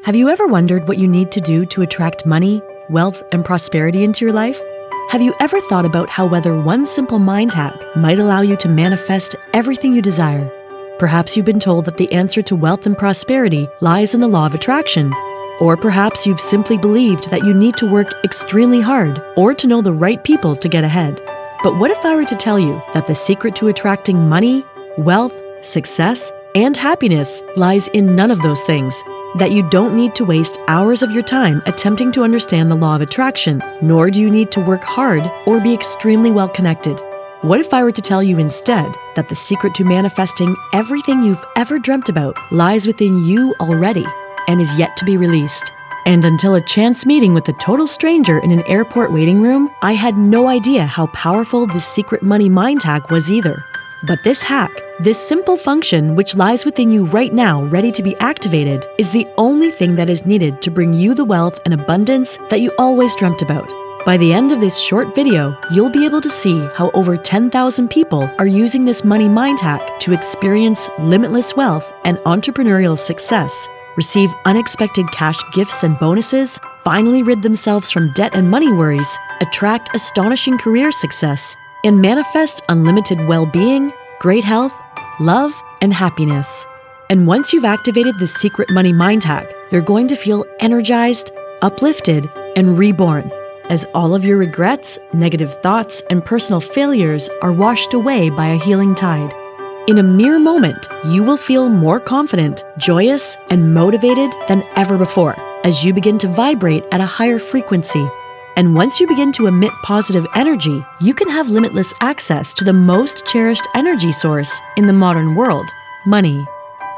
Have you ever wondered what you need to do to attract money, wealth, and prosperity into your life? Have you ever thought about how whether one simple mind hack might allow you to manifest everything you desire? Perhaps you've been told that the answer to wealth and prosperity lies in the law of attraction. Or perhaps you've simply believed that you need to work extremely hard or to know the right people to get ahead. But what if I were to tell you that the secret to attracting money, wealth, success, and happiness lies in none of those things? That you don't need to waste hours of your time attempting to understand the law of attraction, nor do you need to work hard or be extremely well connected. What if I were to tell you instead that the secret to manifesting everything you've ever dreamt about lies within you already and is yet to be released? And until a chance meeting with a total stranger in an airport waiting room, I had no idea how powerful this secret money mind hack was either. But this hack, this simple function which lies within you right now ready to be activated, is the only thing that is needed to bring you the wealth and abundance that you always dreamt about. By the end of this short video, you'll be able to see how over 10,000 people are using this money mind hack to experience limitless wealth and entrepreneurial success, receive unexpected cash gifts and bonuses, finally rid themselves from debt and money worries, attract astonishing career success, and manifest unlimited well-being, great health, love, and happiness. And once you've activated the secret money mind hack, you're going to feel energized, uplifted, and reborn, as all of your regrets, negative thoughts, and personal failures are washed away by a healing tide. In a mere moment, you will feel more confident, joyous, and motivated than ever before as you begin to vibrate at a higher frequency. And once you begin to emit positive energy, you can have limitless access to the most cherished energy source in the modern world, money.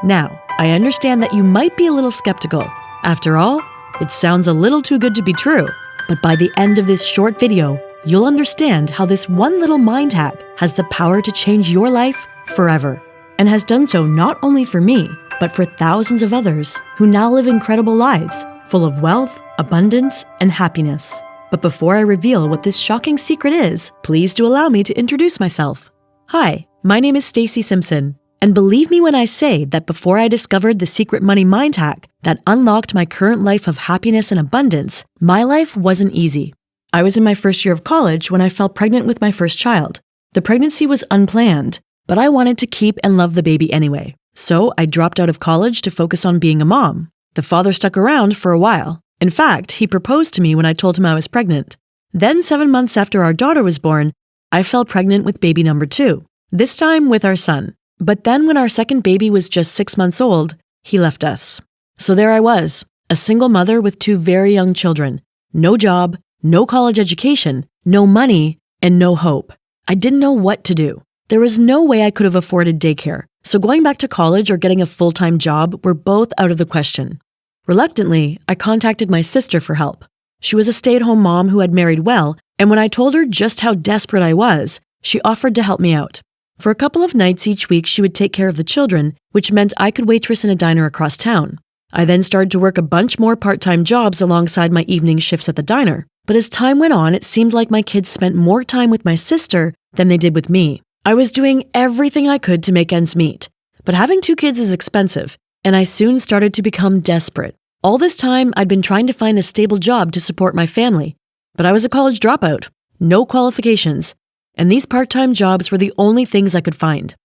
Now, I understand that you might be a little skeptical. After all, it sounds a little too good to be true. But by the end of this short video, you'll understand how this one little mind hack has the power to change your life forever, and has done so not only for me, but for thousands of others who now live incredible lives full of wealth, abundance, and happiness. But before I reveal what this shocking secret is, please do allow me to introduce myself. Hi, my name is Stacy Simpson, and believe me when I say that before I discovered the secret money mind hack that unlocked my current life of happiness and abundance, my life wasn't easy. I was in my first year of college when I fell pregnant with my first child. The pregnancy was unplanned, but I wanted to keep and love the baby anyway. So I dropped out of college to focus on being a mom. The father stuck around for a while. In fact, he proposed to me when I told him I was pregnant. Then 7 months after our daughter was born, I fell pregnant with baby number 2, this time with our son. But then when our second baby was just 6 months old, he left us. So there I was, a single mother with 2 very young children, no job, no college education, no money, and no hope. I didn't know what to do. There was no way I could have afforded daycare, so going back to college or getting a full-time job were both out of the question. Reluctantly, I contacted my sister for help. She was a stay-at-home mom who had married well, and when I told her just how desperate I was, she offered to help me out. For a couple of nights each week, she would take care of the children, which meant I could waitress in a diner across town. I then started to work a bunch more part-time jobs alongside my evening shifts at the diner. But as time went on, it seemed like my kids spent more time with my sister than they did with me. I was doing everything I could to make ends meet, but having 2 kids is expensive, and I soon started to become desperate. All this time, I'd been trying to find a stable job to support my family, but I was a college dropout, no qualifications, and these part-time jobs were the only things I could find.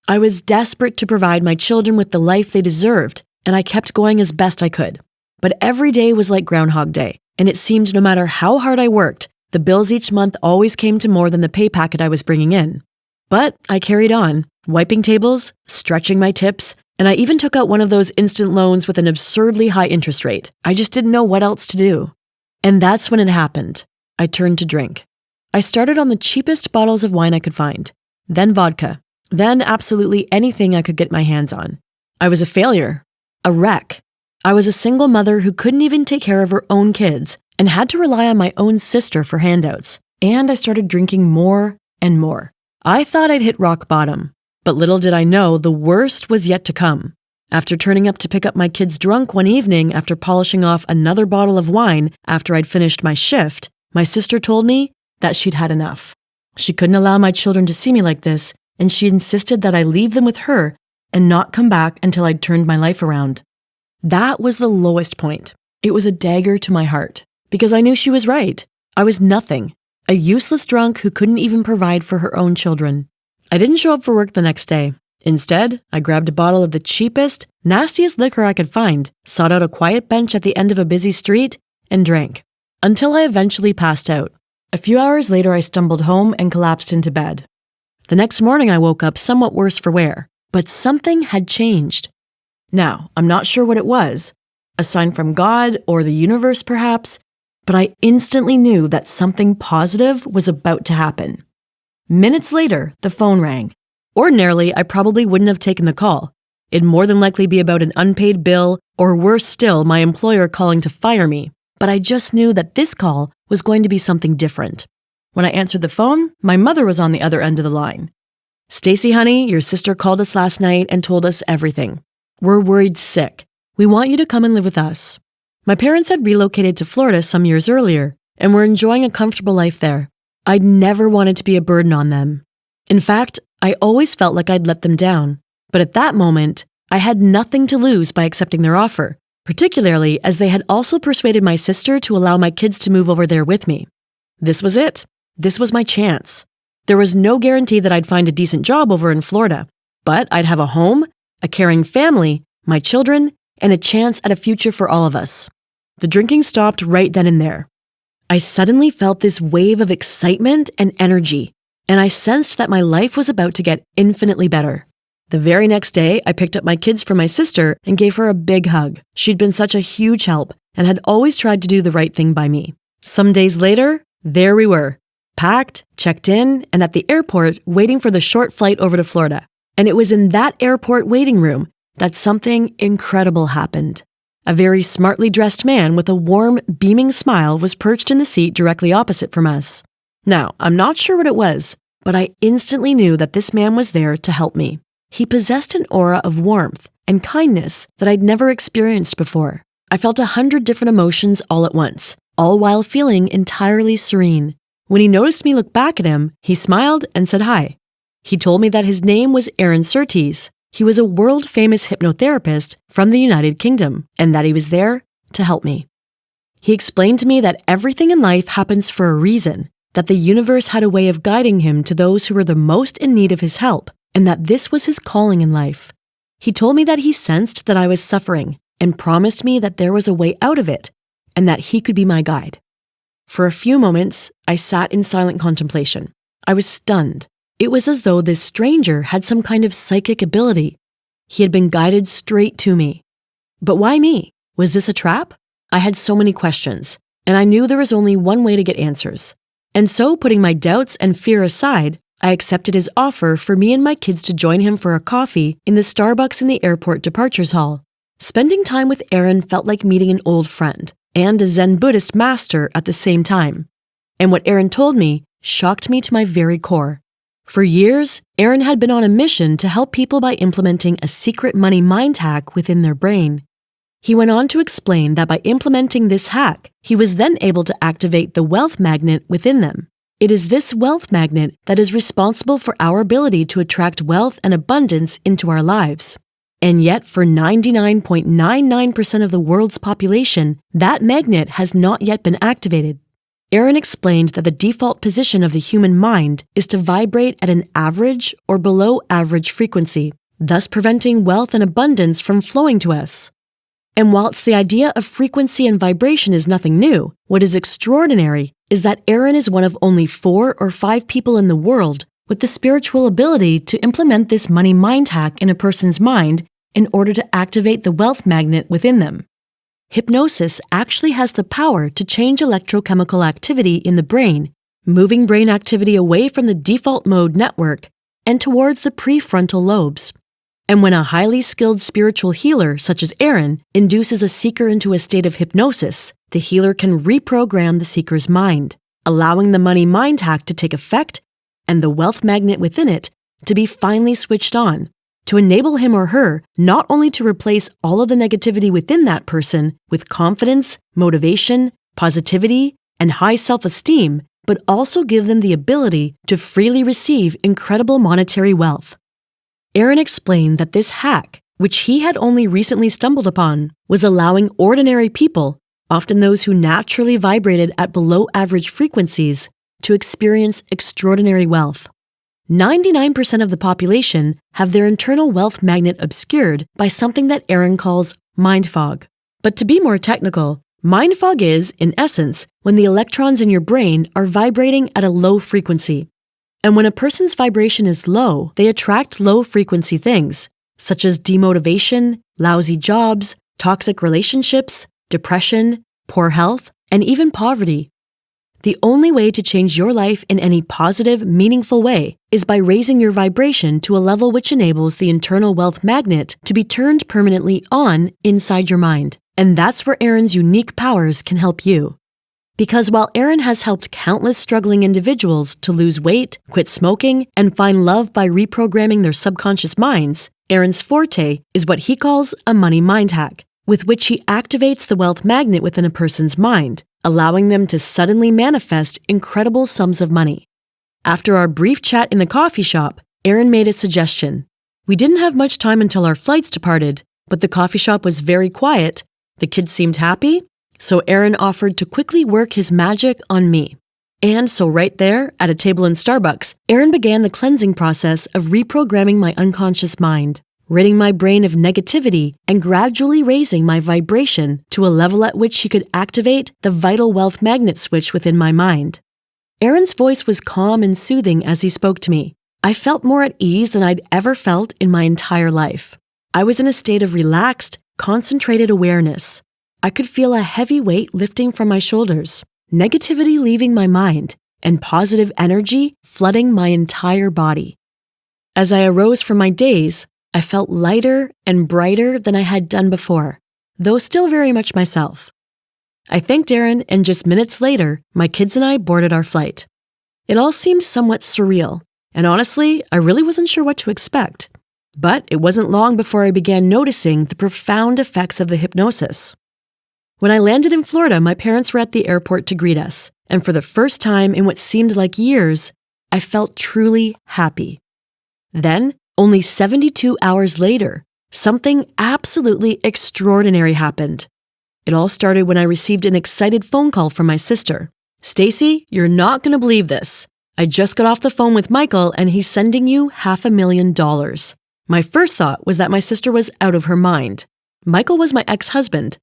I was desperate to provide my children with the life they deserved, and I kept going as best I could. But every day was like Groundhog Day, and it seemed no matter how hard I worked, the bills each month always came to more than the pay packet I was bringing in. But I carried on, wiping tables, stretching my tips, and I even took out one of those instant loans with an absurdly high interest rate. I just didn't know what else to do. And that's when it happened. I turned to drink. I started on the cheapest bottles of wine I could find, then vodka, then absolutely anything I could get my hands on. I was a failure, a wreck. I was a single mother who couldn't even take care of her own kids and had to rely on my own sister for handouts. And I started drinking more and more. I thought I'd hit rock bottom, but little did I know the worst was yet to come. After turning up to pick up my kids drunk one evening after polishing off another bottle of wine after I'd finished my shift, my sister told me that she'd had enough. She couldn't allow my children to see me like this, and she insisted that I leave them with her and not come back until I'd turned my life around. That was the lowest point. It was a dagger to my heart, because I knew she was right. I was nothing, a useless drunk who couldn't even provide for her own children. I didn't show up for work the next day. Instead, I grabbed a bottle of the cheapest, nastiest liquor I could find, sought out a quiet bench at the end of a busy street, and drank, until I eventually passed out. A few hours later, I stumbled home and collapsed into bed. The next morning, I woke up somewhat worse for wear, but something had changed. Now, I'm not sure what it was, a sign from God or the universe perhaps, but I instantly knew that something positive was about to happen. Minutes later, the phone rang. Ordinarily, I probably wouldn't have taken the call. It'd more than likely be about an unpaid bill, or worse still, my employer calling to fire me. But I just knew that this call was going to be something different. When I answered the phone, my mother was on the other end of the line. "Stacy, honey, your sister called us last night and told us everything. We're worried sick. We want you to come and live with us." My parents had relocated to Florida some years earlier and were enjoying a comfortable life there. I'd never wanted to be a burden on them. In fact, I always felt like I'd let them down. But at that moment, I had nothing to lose by accepting their offer, particularly as they had also persuaded my sister to allow my kids to move over there with me. This was it. This was my chance. There was no guarantee that I'd find a decent job over in Florida, but I'd have a home, a caring family, my children, and a chance at a future for all of us. The drinking stopped right then and there. I suddenly felt this wave of excitement and energy, and I sensed that my life was about to get infinitely better. The very next day, I picked up my kids from my sister and gave her a big hug. She'd been such a huge help and had always tried to do the right thing by me. Some days later, there we were, packed, checked in, and at the airport waiting for the short flight over to Florida. And it was in that airport waiting room that something incredible happened. A very smartly dressed man with a warm, beaming smile was perched in the seat directly opposite from us. Now, I'm not sure what it was, but I instantly knew that this man was there to help me. He possessed an aura of warmth and kindness that I'd never experienced before. I felt 100 different emotions all at once, all while feeling entirely serene. When he noticed me look back at him, he smiled and said hi. He told me that his name was Aaron Surtees. He was a world-famous hypnotherapist from the United Kingdom, and that he was there to help me. He explained to me that everything in life happens for a reason, that the universe had a way of guiding him to those who were the most in need of his help, and that this was his calling in life. He told me that he sensed that I was suffering and promised me that there was a way out of it, and that he could be my guide. For a few moments, I sat in silent contemplation. I was stunned. It was as though this stranger had some kind of psychic ability. He had been guided straight to me. But why me? Was this a trap? I had so many questions, and I knew there was only one way to get answers. And so, putting my doubts and fear aside, I accepted his offer for me and my kids to join him for a coffee in the Starbucks in the airport departures hall. Spending time with Aaron felt like meeting an old friend and a Zen Buddhist master at the same time. And what Aaron told me shocked me to my very core. For years, Aaron had been on a mission to help people by implementing a secret money mind hack within their brain. He went on to explain that by implementing this hack, he was then able to activate the wealth magnet within them. It is this wealth magnet that is responsible for our ability to attract wealth and abundance into our lives. And yet, for 99.99% of the world's population, that magnet has not yet been activated. Aaron explained that the default position of the human mind is to vibrate at an average or below average frequency, thus preventing wealth and abundance from flowing to us. And whilst the idea of frequency and vibration is nothing new, what is extraordinary is that Aaron is one of only 4 or 5 people in the world with the spiritual ability to implement this money mind hack in a person's mind in order to activate the wealth magnet within them. Hypnosis actually has the power to change electrochemical activity in the brain, moving brain activity away from the default mode network and towards the prefrontal lobes. And when a highly skilled spiritual healer, such as Aaron, induces a seeker into a state of hypnosis, the healer can reprogram the seeker's mind, allowing the money mind hack to take effect and the wealth magnet within it to be finally switched on, to enable him or her not only to replace all of the negativity within that person with confidence, motivation, positivity, and high self-esteem, but also give them the ability to freely receive incredible monetary wealth. Aaron explained that this hack which he had only recently stumbled upon, was allowing ordinary people, often those who naturally vibrated at below average frequencies, to experience extraordinary wealth. 99% of the population have their internal wealth magnet obscured by something that Aaron calls mind fog. But to be more technical, mind fog is, in essence, when the electrons in your brain are vibrating at a low frequency. And when a person's vibration is low, they attract low-frequency things, such as demotivation, lousy jobs, toxic relationships, depression, poor health, and even poverty. The only way to change your life in any positive, meaningful way is by raising your vibration to a level which enables the internal wealth magnet to be turned permanently on inside your mind. And that's where Aaron's unique powers can help you. Because while Aaron has helped countless struggling individuals to lose weight, quit smoking, and find love by reprogramming their subconscious minds, Aaron's forte is what he calls a money mind hack, with which he activates the wealth magnet within a person's mind, allowing them to suddenly manifest incredible sums of money. After our brief chat in the coffee shop, Aaron made a suggestion. We didn't have much time until our flights departed, but the coffee shop was very quiet, the kids seemed happy, so Aaron offered to quickly work his magic on me. And so right there, at a table in Starbucks, Aaron began the cleansing process of reprogramming my unconscious mind, ridding my brain of negativity and gradually raising my vibration to a level at which he could activate the vital wealth magnet switch within my mind. Aaron's voice was calm and soothing as he spoke to me. I felt more at ease than I'd ever felt in my entire life. I was in a state of relaxed, concentrated awareness. I could feel a heavy weight lifting from my shoulders, negativity leaving my mind, and positive energy flooding my entire body. As I arose from my daze, I felt lighter and brighter than I had done before, though still very much myself. I thanked Aaron, and just minutes later, my kids and I boarded our flight. It all seemed somewhat surreal, and honestly, I really wasn't sure what to expect. But it wasn't long before I began noticing the profound effects of the hypnosis. When I landed in Florida, my parents were at the airport to greet us, and for the first time in what seemed like years, I felt truly happy. Then, only 72 hours later, something absolutely extraordinary happened. It all started when I received an excited phone call from my sister. "Stacy, you're not going to believe this. I just got off the phone with Michael and he's sending you $500,000. My first thought was that my sister was out of her mind. Michael was my ex-husband.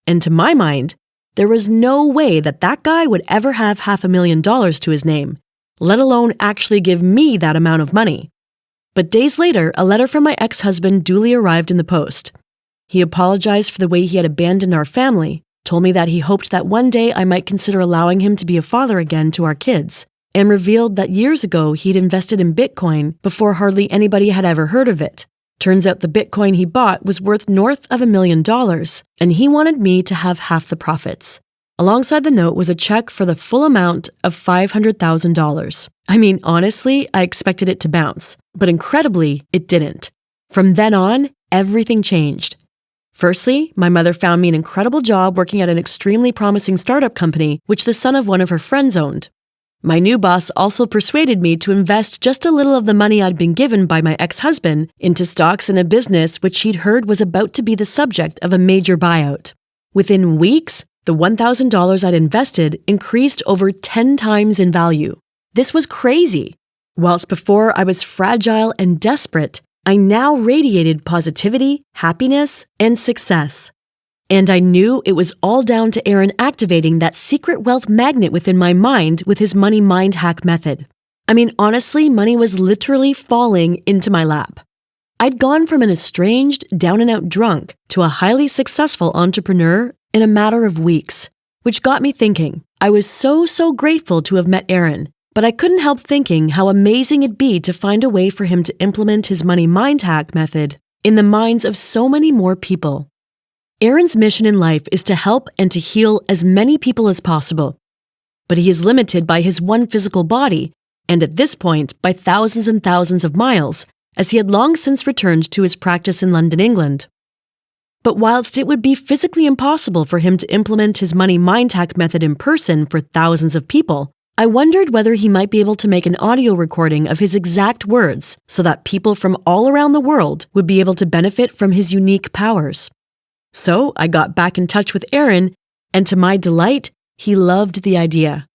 And to my mind, there was no way that that guy would ever have $500,000 to his name, let alone actually give me that amount of money. But days later, a letter from my ex-husband duly arrived in the post. He apologized for the way he had abandoned our family, told me that he hoped that one day I might consider allowing him to be a father again to our kids, and revealed that years ago he'd invested in Bitcoin before hardly anybody had ever heard of it. Turns out the Bitcoin he bought was worth north of $1 million, and he wanted me to have half the profits. Alongside the note was a check for the full amount of $500,000. I mean, honestly, I expected it to bounce, but incredibly, it didn't. From then on, everything changed. Firstly, my mother found me an incredible job working at an extremely promising startup company, which the son of one of her friends owned. My new boss also persuaded me to invest just a little of the money I'd been given by my ex-husband into stocks in a business which he'd heard was about to be the subject of a major buyout. Within weeks, the $1,000 I'd invested increased over 10 times in value. This was crazy. Whilst before I was fragile and desperate, I now radiated positivity, happiness, and success. And I knew it was all down to Aaron activating that secret wealth magnet within my mind with his money mind hack method. I mean, honestly, money was literally falling into my lap. I'd gone from an estranged, down-and-out drunk to a highly successful entrepreneur in a matter of weeks, which got me thinking. I was so grateful to have met Aaron, but I couldn't help thinking how amazing it'd be to find a way for him to implement his money mind hack method in the minds of so many more people. Aaron's mission in life is to help and to heal as many people as possible. But he is limited by his one physical body, and at this point, by thousands and thousands of miles, as he had long since returned to his practice in London, England. But whilst it would be physically impossible for him to implement his money mind hack method in person for thousands of people, I wondered whether he might be able to make an audio recording of his exact words so that people from all around the world would be able to benefit from his unique powers. So I got back in touch with Aaron, and to my delight, he loved the idea.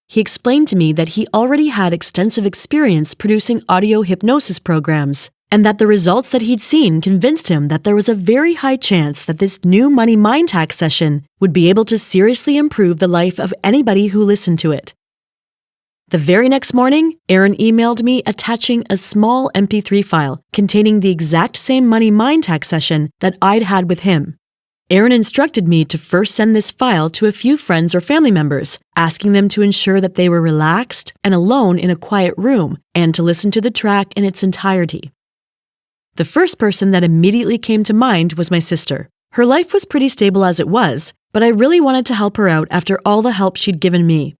He explained to me that he already had extensive experience producing audio hypnosis programs, and that the results that he'd seen convinced him that there was a very high chance that this new money mind hack session would be able to seriously improve the life of anybody who listened to it. The very next morning, Aaron emailed me attaching a small MP3 file containing the exact same money mind hack session that I'd had with him. Aaron instructed me to first send this file to a few friends or family members, asking them to ensure that they were relaxed and alone in a quiet room and to listen to the track in its entirety. The first person that immediately came to mind was my sister. Her life was pretty stable as it was, but I really wanted to help her out after all the help she'd given me.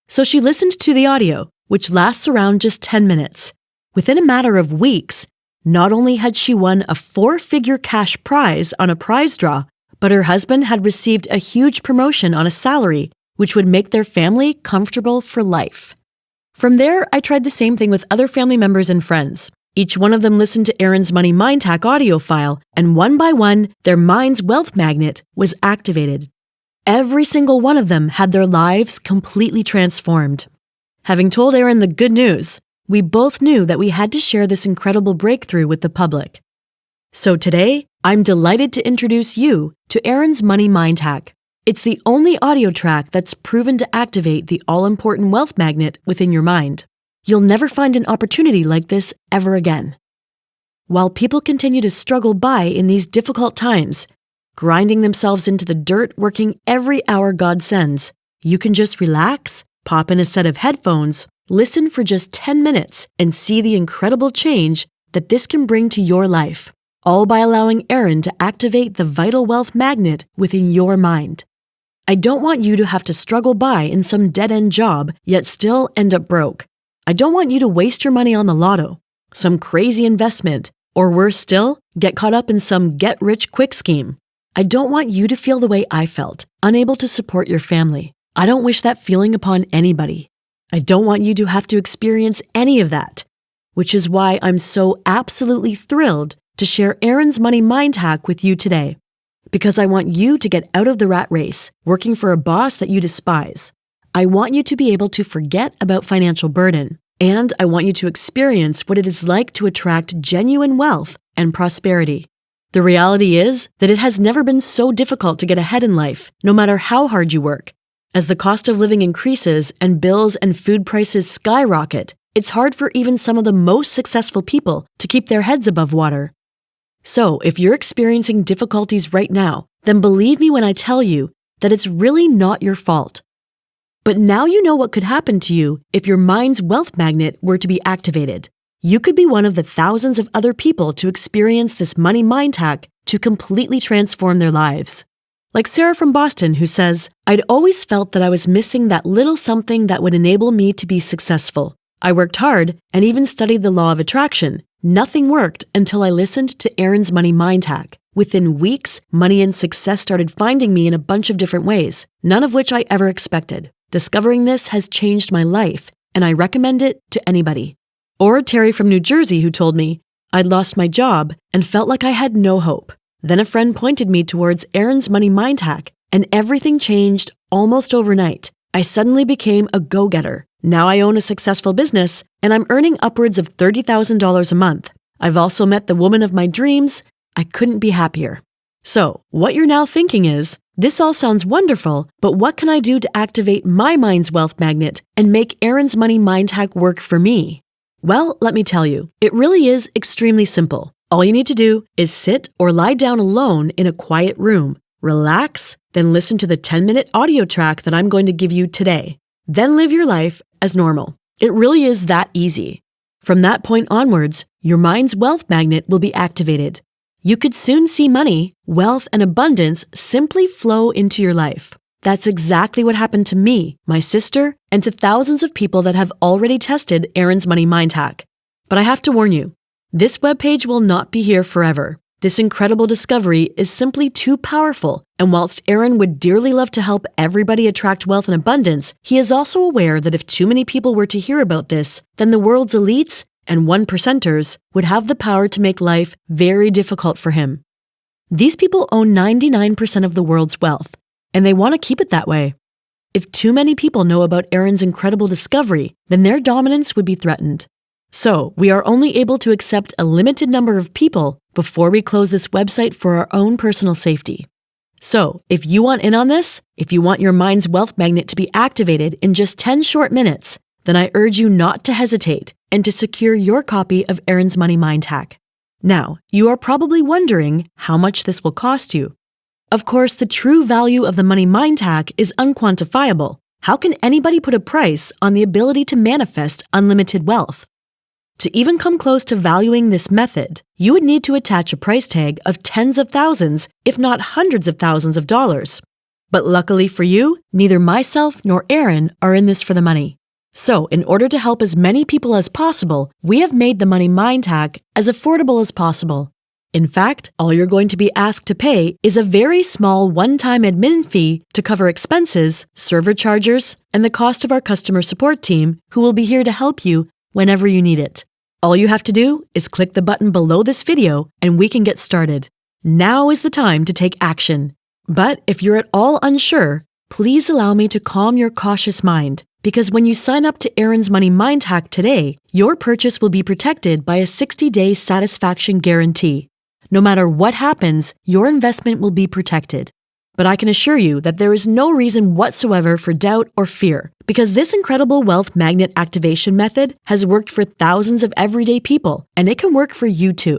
So she listened to the audio, which lasts around just 10 minutes. Within a matter of weeks, not only had she won a 4-figure cash prize on a prize draw, but her husband had received a huge promotion on a salary, which would make their family comfortable for life. From there, I tried the same thing with other family members and friends. Each one of them listened to Aaron's Money Mind Hack audio file, and one by one, their mind's wealth magnet was activated. Every single one of them had their lives completely transformed. Having told Aaron the good news, we both knew that we had to share this incredible breakthrough with the public. So today, I'm delighted to introduce you to Aaron's Money Mind Hack. It's the only audio track that's proven to activate the all-important wealth magnet within your mind. You'll never find an opportunity like this ever again. While people continue to struggle by in these difficult times, grinding themselves into the dirt, working every hour God sends, you can just relax, pop in a set of headphones, listen for just 10 minutes, and see the incredible change that this can bring to your life, all by allowing Aaron to activate the vital wealth magnet within your mind. I don't want you to have to struggle by in some dead-end job, yet still end up broke. I don't want you to waste your money on the lotto, some crazy investment, or worse still, get caught up in some get-rich-quick scheme. I don't want you to feel the way I felt, unable to support your family. I don't wish that feeling upon anybody. I don't want you to have to experience any of that, which is why I'm so absolutely thrilled to share Aaron's Money Mind Hack with you today. Because I want you to get out of the rat race, working for a boss that you despise. I want you to be able to forget about financial burden, and I want you to experience what it is like to attract genuine wealth and prosperity. The reality is that it has never been so difficult to get ahead in life, no matter how hard you work. As the cost of living increases and bills and food prices skyrocket, it's hard for even some of the most successful people to keep their heads above water. So, if you're experiencing difficulties right now, then believe me when I tell you that it's really not your fault. But now you know what could happen to you if your mind's wealth magnet were to be activated. You could be one of the thousands of other people to experience this money mind hack to completely transform their lives. Like Sarah from Boston, who says, "I'd always felt that I was missing that little something that would enable me to be successful. I worked hard and even studied the law of attraction. Nothing worked until I listened to Aaron's Money Mind Hack. Within weeks, money and success started finding me in a bunch of different ways, none of which I ever expected. Discovering this has changed my life, and I recommend it to anybody." Or Terry from New Jersey, who told me, "I'd lost my job and felt like I had no hope. Then a friend pointed me towards Aaron's Money Mind Hack, and everything changed almost overnight. I suddenly became a go-getter. Now I own a successful business, and I'm earning upwards of $30,000 a month. I've also met the woman of my dreams. I couldn't be happier." So, what you're now thinking is, this all sounds wonderful, but what can I do to activate my mind's wealth magnet and make Aaron's Money Mind Hack work for me? Well, let me tell you, it really is extremely simple. All you need to do is sit or lie down alone in a quiet room, relax, then listen to the 10-minute audio track that I'm going to give you today. Then live your life as normal. It really is that easy. From that point onwards, your mind's wealth magnet will be activated. You could soon see money, wealth, and abundance simply flow into your life. That's exactly what happened to me, my sister, and to thousands of people that have already tested Aaron's Money Mind Hack. But I have to warn you, this webpage will not be here forever. This incredible discovery is simply too powerful, and whilst Aaron would dearly love to help everybody attract wealth and abundance, he is also aware that if too many people were to hear about this, then the world's elites and 1%ers would have the power to make life very difficult for him. These people own 99% of the world's wealth, and they want to keep it that way. If too many people know about Aaron's incredible discovery, then their dominance would be threatened. So, we are only able to accept a limited number of people before we close this website for our own personal safety. So, if you want in on this, if you want your mind's wealth magnet to be activated in just 10 short minutes, then I urge you not to hesitate and to secure your copy of Aaron's Money Mind Hack. Now, you are probably wondering how much this will cost you. Of course, the true value of the Money Mind Hack is unquantifiable. How can anybody put a price on the ability to manifest unlimited wealth? To even come close to valuing this method, you would need to attach a price tag of tens of thousands, if not hundreds of thousands of dollars. But luckily for you, neither myself nor Aaron are in this for the money. So, in order to help as many people as possible, we have made the Money Mind Hack as affordable as possible. In fact, all you're going to be asked to pay is a very small one-time admin fee to cover expenses, server charges, and the cost of our customer support team, who will be here to help you whenever you need it. All you have to do is click the button below this video and we can get started. Now is the time to take action. But if you're at all unsure, please allow me to calm your cautious mind, because when you sign up to Aaron's Money Mind Hack today, your purchase will be protected by a 60-day satisfaction guarantee. No matter what happens, your investment will be protected. But I can assure you that there is no reason whatsoever for doubt or fear, because this incredible wealth magnet activation method has worked for thousands of everyday people, and it can work for you too.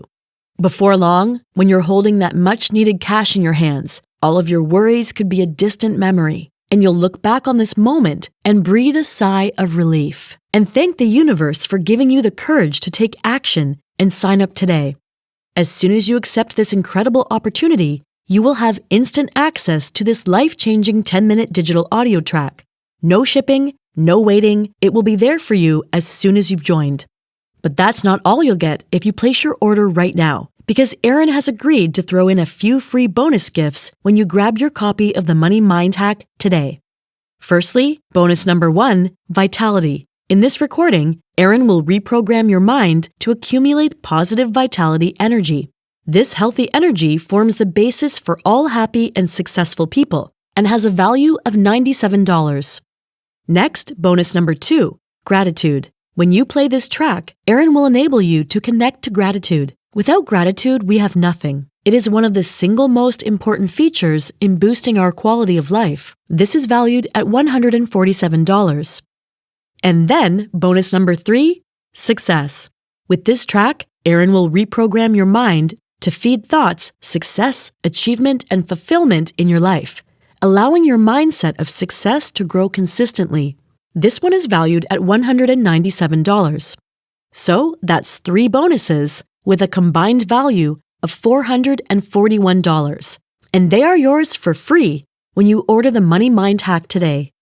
Before long, when you're holding that much-needed cash in your hands, all of your worries could be a distant memory, and you'll look back on this moment and breathe a sigh of relief, and thank the universe for giving you the courage to take action and sign up today. As soon as you accept this incredible opportunity, you will have instant access to this life-changing 10-minute digital audio track. No shipping, no waiting, it will be there for you as soon as you've joined. But that's not all you'll get if you place your order right now, because Aaron has agreed to throw in a few free bonus gifts when you grab your copy of the Money Mind Hack today. Firstly, bonus number 1, Vitality. In this recording, Aaron will reprogram your mind to accumulate positive vitality energy. This healthy energy forms the basis for all happy and successful people and has a value of $97. Next, bonus number 2, Gratitude. When you play this track, Aaron will enable you to connect to gratitude. Without gratitude, we have nothing. It is one of the single most important features in boosting our quality of life. This is valued at $147. And then, bonus number 3, Success. With this track, Aaron will reprogram your mind to feed thoughts, success, achievement, and fulfillment in your life, allowing your mindset of success to grow consistently. This one is valued at $197. So that's 3 bonuses with a combined value of $441. And they are yours for free when you order the Money Mind Hack today.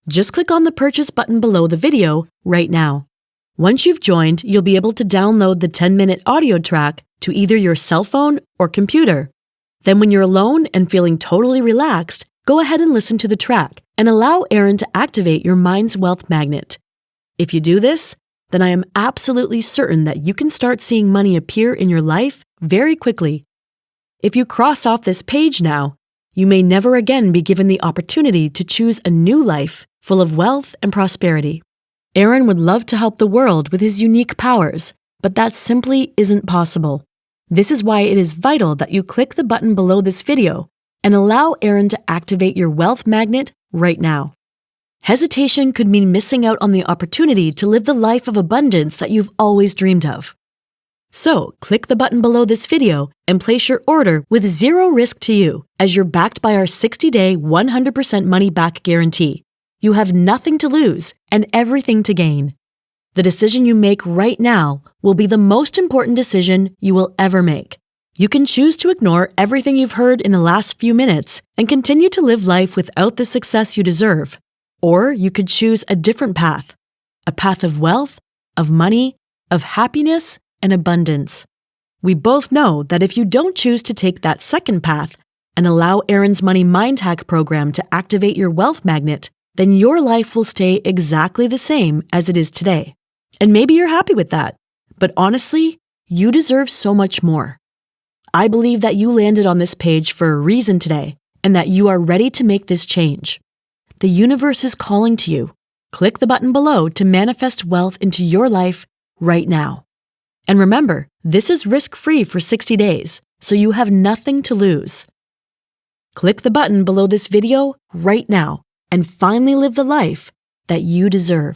Just click on the purchase button below the video right now. Once you've joined, you'll be able to download the 10-minute audio track to either your cell phone or computer. Then when you're alone and feeling totally relaxed, go ahead and listen to the track and allow Aaron to activate your mind's wealth magnet. If you do this, then I am absolutely certain that you can start seeing money appear in your life very quickly. If you cross off this page now, you may never again be given the opportunity to choose a new life full of wealth and prosperity. Aaron would love to help the world with his unique powers, but that simply isn't possible. This is why it is vital that you click the button below this video and allow Aaron to activate your wealth magnet right now. Hesitation could mean missing out on the opportunity to live the life of abundance that you've always dreamed of. So, click the button below this video and place your order with zero risk to you, as you're backed by our 60-day 100% money-back guarantee. You have nothing to lose and everything to gain. The decision you make right now will be the most important decision you will ever make. You can choose to ignore everything you've heard in the last few minutes and continue to live life without the success you deserve. Or you could choose a different path, a path of wealth, of money, of happiness, and abundance. We both know that if you don't choose to take that second path and allow Aaron's Money Mind Hack program to activate your wealth magnet, then your life will stay exactly the same as it is today. And maybe you're happy with that. But honestly, you deserve so much more. I believe that you landed on this page for a reason today and that you are ready to make this change. The universe is calling to you. Click the button below to manifest wealth into your life right now. And remember, this is risk-free for 60 days, so you have nothing to lose. Click the button below this video right now and finally live the life that you deserve.